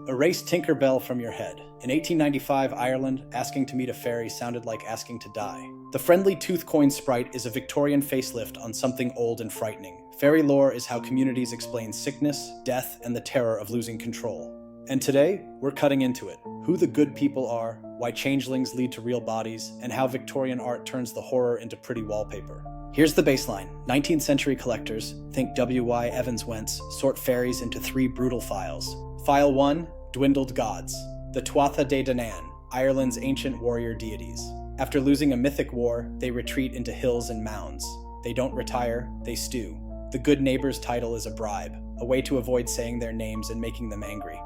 Erase Tinker Bell from your head. In 1895 Ireland, asking to meet a fairy sounded like asking to die. The friendly tooth coin sprite is a Victorian facelift on something old and frightening. Fairy lore is how communities explain sickness, death, and the terror of losing control. And today, we're cutting into it. Who the good people are, why changelings lead to real bodies, and how Victorian art turns the horror into pretty wallpaper. Here's the baseline. 19th century collectors, think W.Y. Evans Wentz, sort fairies into 3 brutal files. File 1, Dwindled Gods. The Tuatha De Danann, Ireland's ancient warrior deities. After losing a mythic war, they retreat into hills and mounds. They don't retire, they stew. The Good Neighbor's title is a bribe, a way to avoid saying their names and making them angry.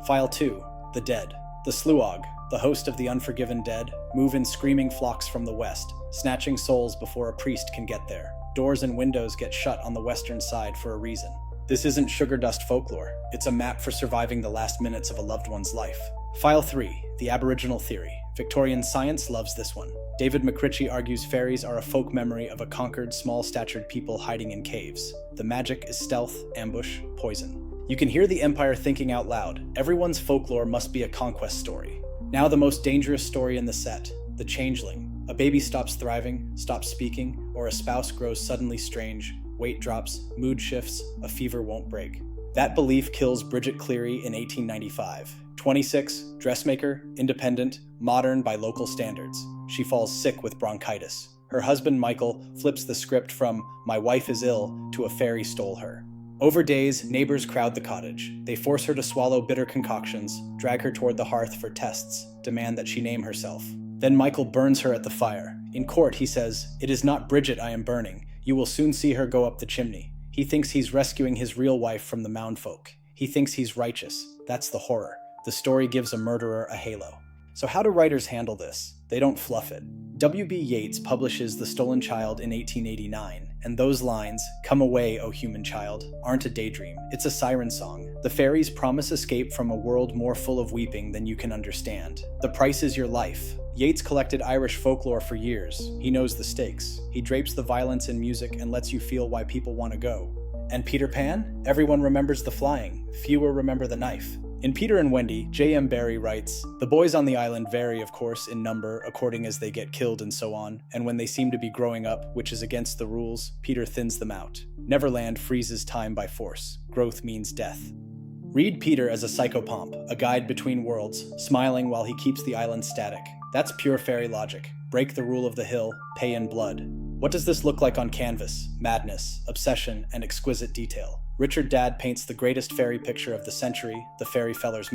File 2, The Dead. The Sluag, the host of the unforgiven dead, move in screaming flocks from the west, snatching souls before a priest can get there. Doors and windows get shut on the western side for a reason. This isn't sugar dust folklore, it's a map for surviving the last minutes of a loved one's life. File 3, The Aboriginal Theory. Victorian science loves this one. David McCritchie argues fairies are a folk memory of a conquered, small-statured people hiding in caves. The magic is stealth, ambush, poison. You can hear the Empire thinking out loud. Everyone's folklore must be a conquest story. Now the most dangerous story in the set, the changeling. A baby stops thriving, stops speaking, or a spouse grows suddenly strange, weight drops, mood shifts, a fever won't break. That belief kills Bridget Cleary in 1895. 26, dressmaker, independent, modern by local standards. She falls sick with bronchitis. Her husband Michael flips the script from "my wife is ill" to "a fairy stole her." Over days, neighbors crowd the cottage. They force her to swallow bitter concoctions, drag her toward the hearth for tests, demand that she name herself. Then Michael burns her at the fire. In court, he says, "It is not Bridget I am burning. You will soon see her go up the chimney." He thinks he's rescuing his real wife from the mound folk. He thinks he's righteous. That's the horror. The story gives a murderer a halo. So how do writers handle this? They don't fluff it. W.B. Yeats publishes The Stolen Child in 1889, and those lines, "Come away, O human child," aren't a daydream, it's a siren song. The fairies promise escape from a world more full of weeping than you can understand. The price is your life. Yeats collected Irish folklore for years. He knows the stakes. He drapes the violence in music and lets you feel why people want to go. And Peter Pan? Everyone remembers the flying. Fewer remember the knife. In Peter and Wendy, J.M. Barrie writes, "The boys on the island vary, of course, in number, according as they get killed and so on, and when they seem to be growing up, which is against the rules, Peter thins them out. Neverland freezes time by force. Growth means death." Read Peter as a psychopomp, a guide between worlds, smiling while he keeps the island static. That's pure fairy logic. Break the rule of the hill, pay in blood. What does this look like on canvas? Madness, obsession, and exquisite detail. Richard Dadd paints the greatest fairy picture of the century, the Fairy Feller's